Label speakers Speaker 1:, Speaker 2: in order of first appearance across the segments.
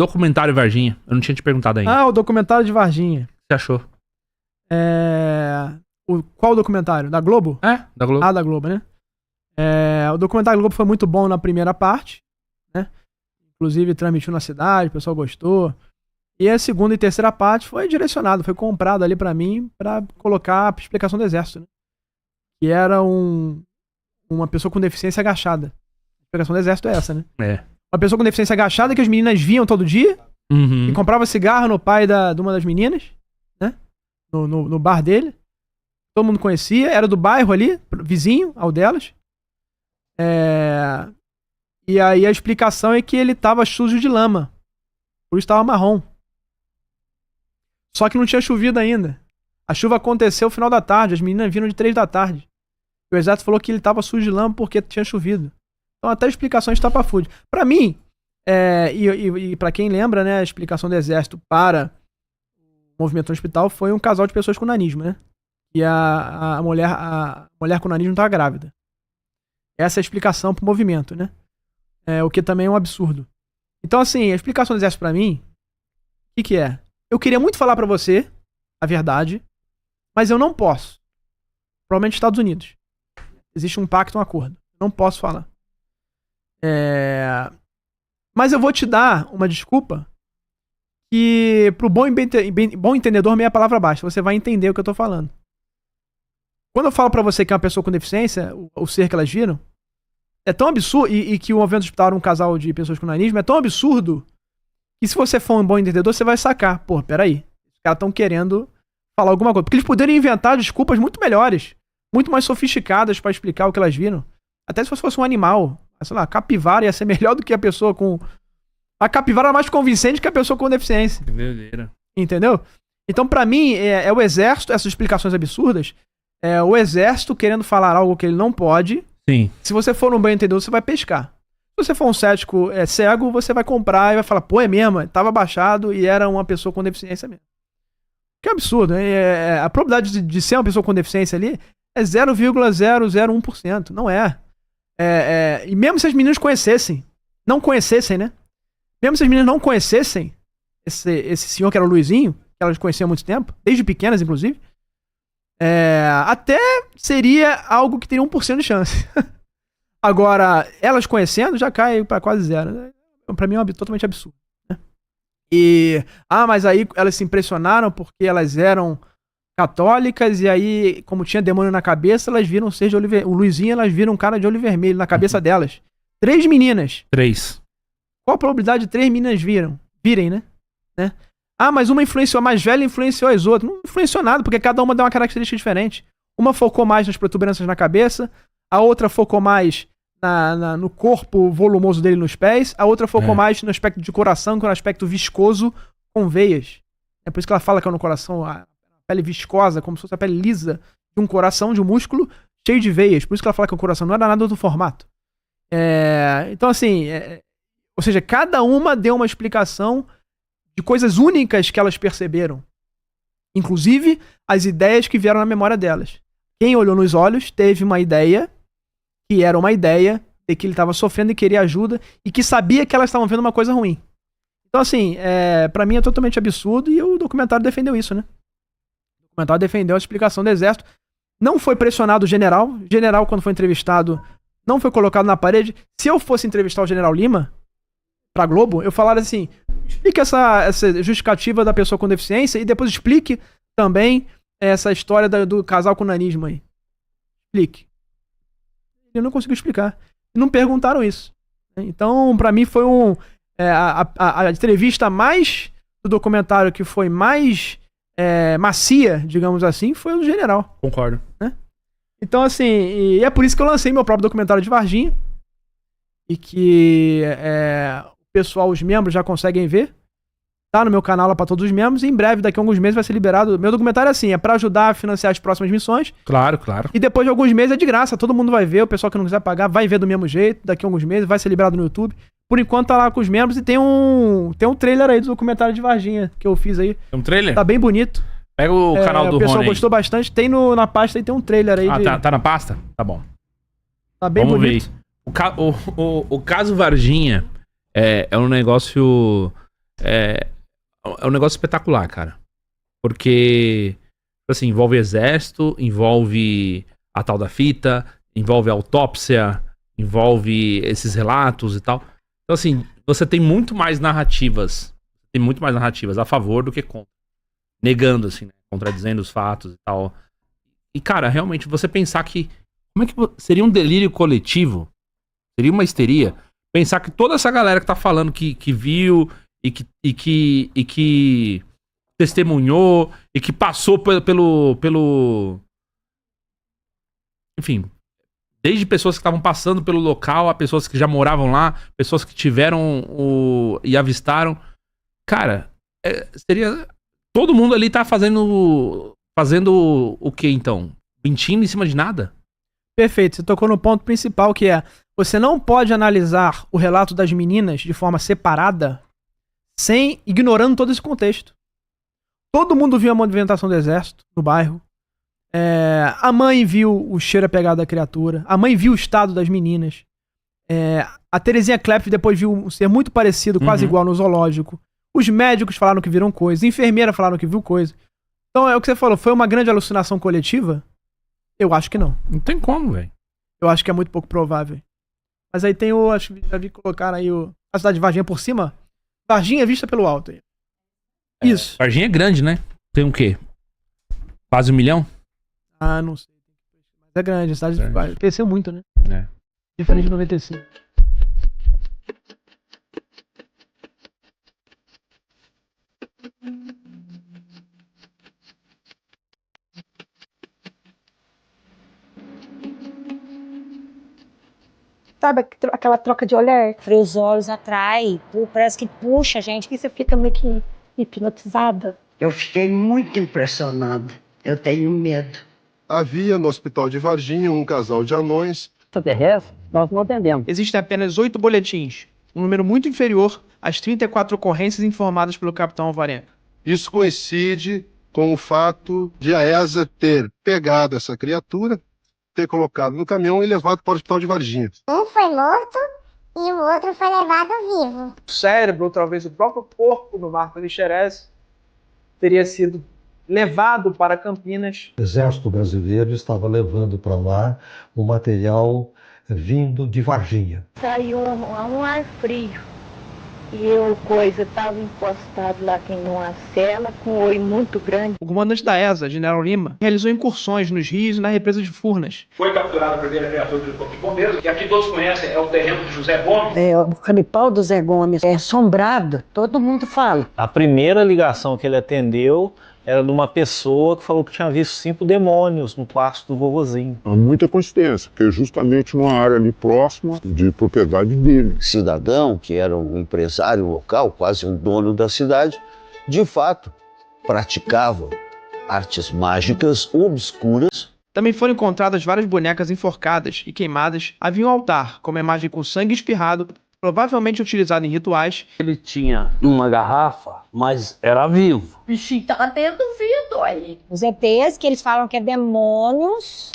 Speaker 1: Documentário Varginha. Eu não tinha te perguntado ainda.
Speaker 2: Ah, o documentário de Varginha.
Speaker 1: O que você achou?
Speaker 2: Qual documentário? Da Globo?
Speaker 1: Da Globo.
Speaker 2: Ah, da Globo, né? O documentário da Globo foi muito bom na primeira parte, né? Inclusive transmitiu na cidade, o pessoal gostou. E a segunda e terceira parte foi direcionado, foi comprado ali pra mim pra colocar a explicação do exército, né? Que era uma pessoa com deficiência agachada. A explicação do exército é essa, né? Uma pessoa com deficiência agachada que as meninas viam todo dia e comprava cigarro no pai de uma das meninas, né? No bar dele. Todo mundo conhecia, era do bairro ali, vizinho ao delas. E aí a explicação é que ele tava sujo de lama. Por isso tava marrom. Só que não tinha chovido ainda. A chuva aconteceu no final da tarde, as meninas viram de 3 da tarde. O exército falou que ele tava sujo de lama porque tinha chovido. Então até explicações estapafúrdias. Pra mim, e pra quem lembra, né, a explicação do exército para o movimento no hospital foi um casal de pessoas com nanismo, né? E a mulher com nanismo tava grávida. Essa é a explicação pro movimento, né? O que também é um absurdo. Então, assim, a explicação do exército pra mim, o que é? Eu queria muito falar pra você a verdade, mas eu não posso. Provavelmente Estados Unidos. Existe um pacto, um acordo. Não posso falar. Mas eu vou te dar uma desculpa que pro bom entendedor meia palavra baixa. Você vai entender o que eu tô falando. Quando eu falo pra você que é uma pessoa com deficiência, o ser que elas viram, é tão absurdo, e que o movimento hospital era um casal de pessoas com nanismo, é tão absurdo que se você for um bom entendedor, você vai sacar. Pô, peraí. Os caras estão querendo falar alguma coisa. Porque eles poderiam inventar desculpas muito melhores, muito mais sofisticadas pra explicar o que elas viram. Até se fosse um animal. Sei lá, a capivara ia ser melhor do que a pessoa com... A capivara era mais convincente que a pessoa com deficiência.
Speaker 1: Que verdadeira.
Speaker 2: Entendeu? Então, pra mim, é o exército, essas explicações absurdas, é o exército querendo falar algo que ele não pode.
Speaker 1: Sim.
Speaker 2: Se você for um bom entendedor, você vai pescar. Se você for um cético cego, você vai comprar e vai falar, pô, é mesmo, tava baixado e era uma pessoa com deficiência mesmo. Que absurdo, né? A probabilidade de ser uma pessoa com deficiência ali é 0,001%. Não é. E mesmo se as meninas não conhecessem, né? Mesmo se as meninas não conhecessem esse senhor que era o Luizinho, que elas conheciam há muito tempo, desde pequenas, inclusive, até seria algo que teria 1% de chance. Agora, elas conhecendo, já cai pra quase 0. Pra mim é totalmente absurdo. Né? Mas aí elas se impressionaram porque elas eram católicas e aí, como tinha demônio na cabeça, elas viram ser de olho vermelho. O Luizinho, elas viram um cara de olho vermelho na cabeça delas. 3 meninas.
Speaker 1: 3.
Speaker 2: Qual a probabilidade de 3 meninas virem, né? Mas uma influenciou, a mais velha influenciou as outras. Não influenciou nada, porque cada uma deu uma característica diferente. Uma focou mais nas protuberâncias na cabeça, a outra focou mais no corpo volumoso dele nos pés, a outra focou mais no aspecto de coração, que é um aspecto viscoso com veias. É por isso que ela fala que é no coração a pele viscosa, como se fosse a pele lisa de um coração, de um músculo cheio de veias. Por isso que ela fala que o coração não era nada do formato. Então, assim, ou seja, cada uma deu uma explicação de coisas únicas que elas perceberam. Inclusive, as ideias que vieram na memória delas. Quem olhou nos olhos teve uma ideia, que era uma ideia de que ele estava sofrendo e queria ajuda, e que sabia que elas estavam vendo uma coisa ruim. Então, assim, pra mim é totalmente absurdo, e o documentário defendeu isso, né? O documentário defendeu a explicação do exército. Não foi pressionado o general. O general, quando foi entrevistado, não foi colocado na parede. Se eu fosse entrevistar o general Lima, pra Globo, eu falaria assim, explique essa justificativa da pessoa com deficiência e depois explique também essa história do casal com nanismo aí. Explique. Ele não conseguiu explicar. E não perguntaram isso. Então, pra mim, foi a entrevista mais do documentário que foi mais macia, digamos assim, foi o do general.
Speaker 1: Concordo.
Speaker 2: Né? Então, assim, e é por isso que eu lancei meu próprio documentário de Varginha. E que o pessoal, os membros já conseguem ver. Tá no meu canal lá pra todos os membros. E em breve, daqui a alguns meses, vai ser liberado. Meu documentário é assim, é pra ajudar a financiar as próximas missões.
Speaker 1: Claro, claro.
Speaker 2: E depois de alguns meses é de graça. Todo mundo vai ver. O pessoal que não quiser pagar vai ver do mesmo jeito. Daqui a alguns meses vai ser liberado no YouTube. Por enquanto tá lá com os membros. E tem um trailer aí do documentário de Varginha que eu fiz aí.
Speaker 1: Tem um trailer?
Speaker 2: Tá bem bonito.
Speaker 1: Pega o canal do Rony.
Speaker 2: O pessoal gostou bastante. Tem na pasta aí, tem um trailer aí.
Speaker 1: Tá na pasta? Tá bom.
Speaker 2: Tá bem
Speaker 1: Vamos
Speaker 2: bonito.
Speaker 1: ver. O caso Varginha é um negócio é um negócio espetacular, cara. Porque, assim, envolve exército, envolve a tal da fita, envolve autópsia, envolve esses relatos e tal. Então, assim, você tem muito mais narrativas. Tem muito mais narrativas a favor do que contra. Negando, assim, né? Contradizendo os fatos e tal. E, cara, realmente, você pensar que... Como é que seria um delírio coletivo? Seria uma histeria? Pensar que toda essa galera que tá falando que viu e que testemunhou e que passou pelo... Enfim, desde pessoas que estavam passando pelo local a pessoas que já moravam lá, pessoas que tiveram e avistaram. Cara, seria... Todo mundo ali tá fazendo o que, então? Mentindo em cima de nada?
Speaker 2: Perfeito, você tocou no ponto principal, que é: você não pode analisar o relato das meninas de forma separada, ignorando todo esse contexto. Todo mundo viu a movimentação do exército no bairro. A mãe viu o cheiro apegado da criatura. A mãe viu o estado das meninas. A Terezinha Klepp depois viu um ser muito parecido, quase igual no zoológico. Os médicos falaram que viram coisa. A enfermeira falaram que viu coisa. Então é o que você falou. Foi uma grande alucinação coletiva? Eu acho que não.
Speaker 1: Não tem como, velho.
Speaker 2: Eu acho que é muito pouco provável. Mas aí tem acho que já vi colocar aí a cidade de Varginha por cima. Varginha vista pelo alto aí. Isso.
Speaker 1: Varginha é grande, né? Tem o quê? Quase 1 milhão?
Speaker 2: Ah, não sei. Mas é grande. A cidade cresceu muito, né?
Speaker 1: É.
Speaker 2: Diferente de 95.
Speaker 3: Sabe aquela troca de olhar? Os olhos atrai, parece que puxa a gente, e você fica meio que hipnotizada.
Speaker 4: Eu fiquei muito impressionada. Eu tenho medo.
Speaker 5: Havia no hospital de Varginha um casal de anões.
Speaker 4: Extraterrestre, nós não atendemos.
Speaker 2: Existem apenas 8 boletins, um número muito inferior às 34 ocorrências informadas pelo capitão Alvarenga.
Speaker 5: Isso coincide com o fato de a ESA ter pegado essa criatura, ter colocado no caminhão e levado para o hospital de Varginha.
Speaker 6: Um foi morto e o outro foi levado vivo.
Speaker 2: O cérebro, ou talvez o próprio corpo do Marco Lixeres, teria sido levado para Campinas.
Speaker 7: O Exército Brasileiro estava levando para lá o material vindo de Varginha.
Speaker 3: Saiu um ar frio. E eu, estava encostado lá numa cela, com um olho muito grande.
Speaker 2: O comandante da ESA, General Lima, realizou incursões nos rios e na represa de Furnas.
Speaker 8: Foi capturada a primeira criatura do Corpo de Bombeiros, que aqui todos conhecem, é o terreno de José Gomes.
Speaker 4: O canipal do Zé Gomes é assombrado, todo mundo fala.
Speaker 9: A primeira ligação que ele atendeu era de uma pessoa que falou que tinha visto 5 demônios no quarto do vovozinho.
Speaker 10: Há muita coincidência, porque é justamente numa área ali próxima de propriedade dele.
Speaker 11: Cidadão, que era um empresário local, quase um dono da cidade, de fato, praticava artes mágicas obscuras.
Speaker 2: Também foram encontradas várias bonecas enforcadas e queimadas. Havia um altar com uma imagem com sangue espirrado, provavelmente utilizado em rituais.
Speaker 9: Ele tinha uma garrafa, mas era vivo.
Speaker 3: O bichinho tava dentro do vidro aí. Os ETs, que eles falam que é demônios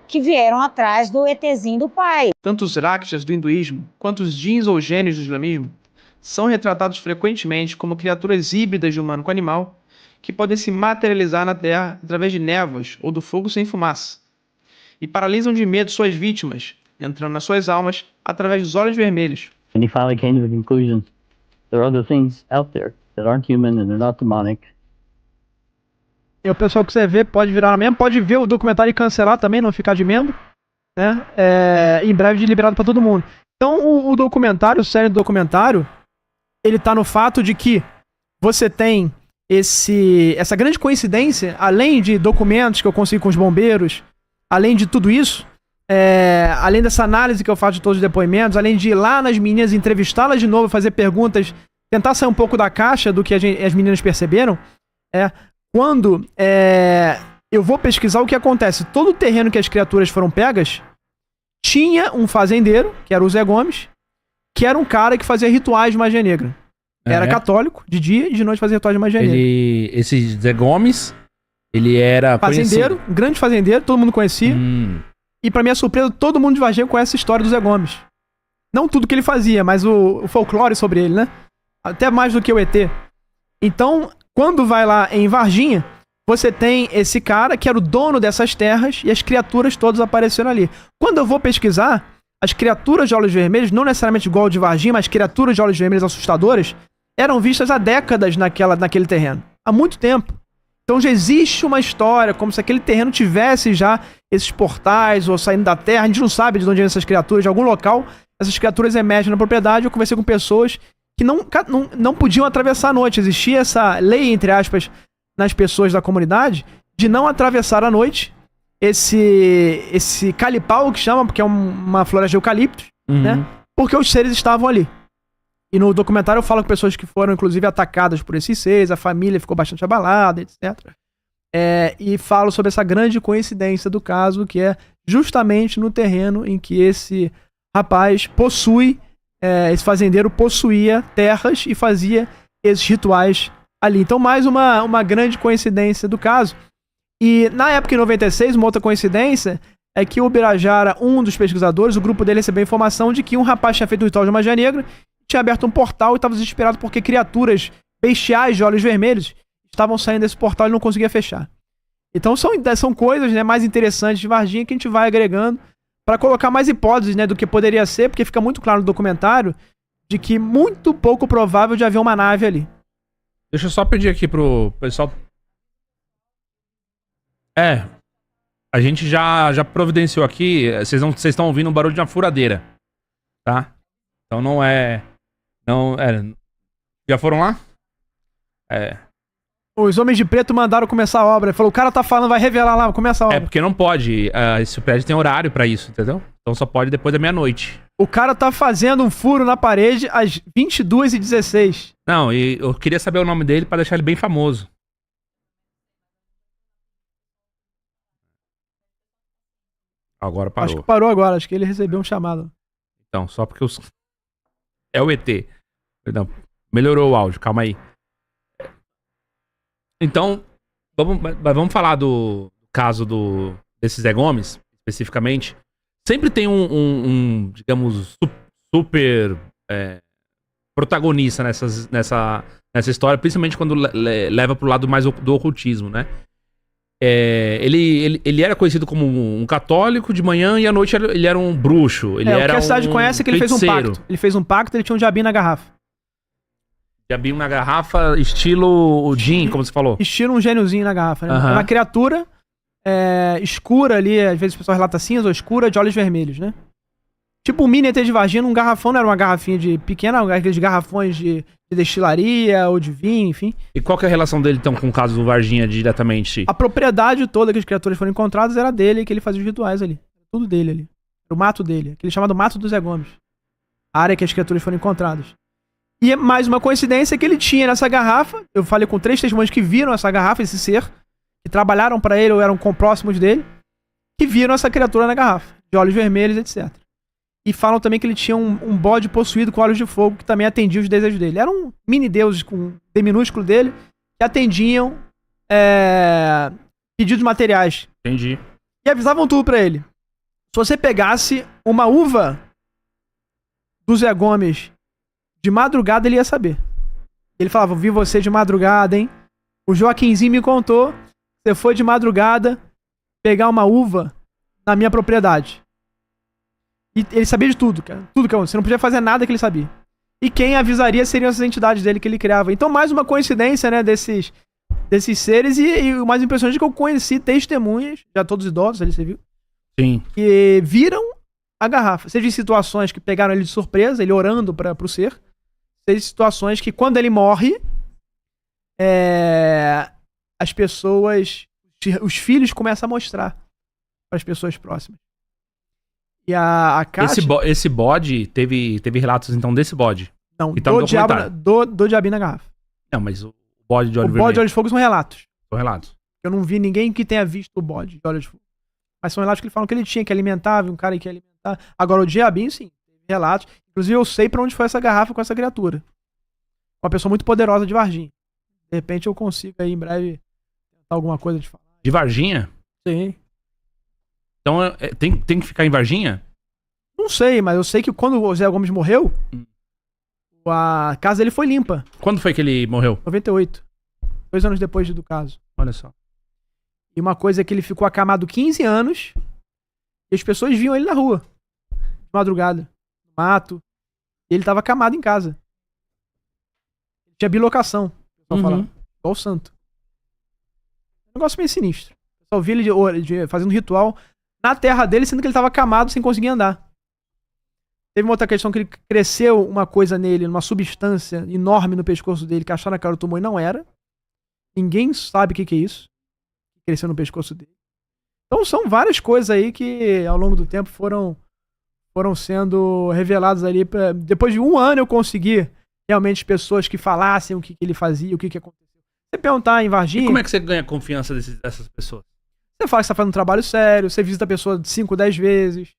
Speaker 3: que vieram atrás do ETzinho do pai.
Speaker 2: Tanto os Rakshas do hinduísmo, quanto os Djinns ou gênios do islamismo, são retratados frequentemente como criaturas híbridas de humano com animal, que podem se materializar na Terra através de névoas ou do fogo sem fumaça, e paralisam de medo suas vítimas, entrando nas suas almas através dos olhos vermelhos.
Speaker 12: And he finally came to the conclusion there are other things out there that aren't human and they're not demonic.
Speaker 2: E o pessoal que quiser ver pode virar membro, pode ver o documentário e cancelar também, não ficar de membro, né? Em breve liberado para todo mundo. Então o documentário, o série do documentário, ele tá no fato de que você tem essa grande coincidência, além de documentos que eu consegui com os bombeiros, além de tudo isso, além dessa análise que eu faço de todos os depoimentos, além de ir lá nas meninas, entrevistá-las de novo, fazer perguntas, tentar sair um pouco da caixa do que as meninas perceberam, quando eu vou pesquisar o que acontece. Todo o terreno que as criaturas foram pegas tinha um fazendeiro, que era o Zé Gomes, que era um cara que fazia rituais de magia negra. Era católico, de dia e de noite fazia rituais de magia negra.
Speaker 1: Esse Zé Gomes, ele era
Speaker 2: fazendeiro, um grande fazendeiro, todo mundo conhecia. E pra minha surpresa, todo mundo de Varginha conhece a história do Zé Gomes. Não tudo que ele fazia, mas o folclore sobre ele, né? Até mais do que o ET. Então, quando vai lá em Varginha, você tem esse cara que era o dono dessas terras e as criaturas todas apareceram ali. Quando eu vou pesquisar, as criaturas de olhos vermelhos, não necessariamente igual de Varginha, mas criaturas de olhos vermelhos assustadoras, eram vistas há décadas naquele terreno. Há muito tempo. Então já existe uma história, como se aquele terreno tivesse já esses portais ou saindo da terra. A gente não sabe de onde vêm essas criaturas, de algum local. Essas criaturas emergem na propriedade. Eu conversei com pessoas que não podiam atravessar a noite. Existia essa lei, entre aspas, nas pessoas da comunidade, de não atravessar a noite esse calipau, que chama, porque é uma floresta de eucaliptos, né? Porque os seres estavam ali. E no documentário eu falo com pessoas que foram, inclusive, atacadas por esses seres, a família ficou bastante abalada, etc. E falo sobre essa grande coincidência do caso, que é justamente no terreno em que esse rapaz possui, esse fazendeiro possuía terras e fazia esses rituais ali. Então, mais uma grande coincidência do caso. E na época, em 96, uma outra coincidência é que o Birajara, um dos pesquisadores, o grupo dele recebeu a informação de que um rapaz tinha feito um ritual de magia negra, tinha aberto um portal e estava desesperado porque criaturas bestiais de olhos vermelhos estavam saindo desse portal e não conseguia fechar. Então são coisas, né, mais interessantes de Varginha que a gente vai agregando para colocar mais hipóteses, né, do que poderia ser, porque fica muito claro no documentário de que muito pouco provável de haver uma nave ali.
Speaker 1: Deixa eu só pedir aqui pro pessoal. A gente já providenciou aqui. Vocês estão ouvindo um barulho de uma furadeira, tá? Então não é. Já foram lá?
Speaker 2: Os homens de preto mandaram começar a obra. Falou, o cara tá falando, vai revelar lá, começa a obra.
Speaker 1: Porque não pode. Esse prédio tem horário pra isso, entendeu? Então só pode depois da meia-noite.
Speaker 2: O cara tá fazendo um furo na parede às 22h16.
Speaker 1: Não, e eu queria saber o nome dele pra deixar ele bem famoso. Agora parou.
Speaker 2: Acho que parou agora, acho que ele recebeu um chamado.
Speaker 1: Então, só porque os... É o ET. Não, melhorou o áudio, calma aí. Então, vamos falar do caso desse Zé Gomes, especificamente. Sempre tem digamos, super protagonista nessa história, principalmente quando leva pro lado mais do ocultismo, né? Ele era conhecido como um católico de manhã e à noite ele era um bruxo. Ele era
Speaker 2: o que a cidade conhece é que ele fez um pacto. Ele fez um pacto, ele tinha um diabinho na garrafa.
Speaker 1: Diabinho na garrafa, estilo o Jin, como você falou.
Speaker 2: Estilo um gêniozinho na garrafa, né? É uma criatura escura ali, às vezes o pessoal relata cinza ou escura, de olhos vermelhos, né? Tipo um mini ET de Varginha, um garrafão, não era uma garrafinha de pequena, aqueles garrafões de destilaria ou de vinho, enfim.
Speaker 1: E qual que é a relação dele, então, com o caso do Varginha diretamente?
Speaker 2: A propriedade toda que as criaturas foram encontradas era dele, que ele fazia os rituais ali. Tudo dele ali. O mato dele, aquele chamado Mato do Zé Gomes. A área que as criaturas foram encontradas. E mais uma coincidência que ele tinha nessa garrafa, eu falei com 3 testemunhas que viram essa garrafa, esse ser, que trabalharam pra ele ou eram próximos dele, que viram essa criatura na garrafa, de olhos vermelhos, etc. E falam também que ele tinha um bode possuído com olhos de fogo, que também atendia os desejos dele. Eram mini deuses com um D minúsculo dele, que atendiam pedidos materiais.
Speaker 1: Entendi.
Speaker 2: E avisavam tudo pra ele. Se você pegasse uma uva do Zé Gomes de madrugada, ele ia saber. Ele falava, vi você de madrugada, hein? O Joaquinzinho me contou, você foi de madrugada pegar uma uva na minha propriedade. E ele sabia de tudo, cara. Tudo que você não podia fazer nada que ele sabia. E quem avisaria seriam essas entidades dele que ele criava. Então, mais uma coincidência, né, desses seres. E o mais impressionante é que eu conheci testemunhas, já todos idosos ali, você viu?
Speaker 1: Sim.
Speaker 2: Que viram a garrafa. Seja em situações que pegaram ele de surpresa, ele orando pro ser. Seja em situações que, quando ele morre, as pessoas, os filhos começam a mostrar para as pessoas próximas. E a Kátia...
Speaker 1: Esse bode, teve relatos então desse bode?
Speaker 2: Não,
Speaker 1: tá
Speaker 2: do diabinho na garrafa.
Speaker 1: Não, mas o bode de olho vermelho.
Speaker 2: O bode de olhos de fogo são relatos.
Speaker 1: São relatos.
Speaker 2: Eu não vi ninguém que tenha visto o bode de olhos de fogo. Mas são relatos que ele falam que ele tinha que alimentar, um cara que ia alimentar. Agora o diabinho, sim, teve relatos. Inclusive eu sei pra onde foi essa garrafa com essa criatura. Uma pessoa muito poderosa de Varginha. De repente eu consigo aí em breve tentar alguma coisa de falar.
Speaker 1: De Varginha?
Speaker 2: Sim.
Speaker 1: Então tem que ficar em Varginha?
Speaker 2: Não sei, mas eu sei que quando o Zé Gomes morreu, A casa dele foi limpa.
Speaker 1: Quando foi que ele morreu?
Speaker 2: 98. 2 anos depois do caso.
Speaker 1: Olha só.
Speaker 2: E uma coisa é que ele ficou acamado 15 anos e as pessoas viam ele na rua. De madrugada. No mato. E ele tava acamado em casa. Tinha bilocação. O pessoal fala. Igual o santo. Um negócio meio sinistro. O pessoal via ele fazendo ritual na terra dele, sendo que ele tava acamado sem conseguir andar. Teve uma outra questão que ele cresceu uma coisa nele, uma substância enorme no pescoço dele, que acharam que era o tumor e não era. Ninguém sabe o que é isso. Cresceu no pescoço dele. Então são várias coisas aí que ao longo do tempo foram sendo reveladas ali. Depois de 1 ano eu consegui realmente pessoas que falassem o que ele fazia, o que aconteceu. Você perguntar em Varginha...
Speaker 1: E como é que você ganha confiança dessas pessoas?
Speaker 2: Você fala que você tá fazendo um trabalho sério, você visita a pessoa 5, 10 vezes.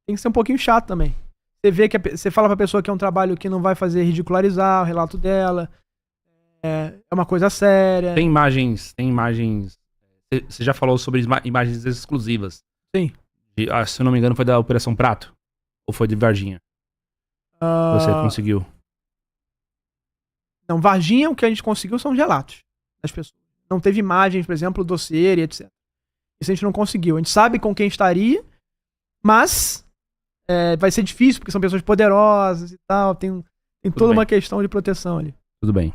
Speaker 2: Tem que ser um pouquinho chato também. Você vê que você fala pra pessoa que é um trabalho que não vai fazer ridicularizar o relato dela. É uma coisa séria.
Speaker 1: Tem imagens. Você já falou sobre imagens exclusivas.
Speaker 2: Sim.
Speaker 1: Se eu não me engano, foi da Operação Prato? Ou foi de Varginha? Você conseguiu?
Speaker 2: Não, Varginha, o que a gente conseguiu são os relatos das pessoas. Não teve imagens, por exemplo, dossiê e etc. Isso a gente não conseguiu. A gente sabe com quem estaria, mas vai ser difícil, porque são pessoas poderosas e tal. Tem toda uma questão de proteção ali.
Speaker 1: Tudo bem.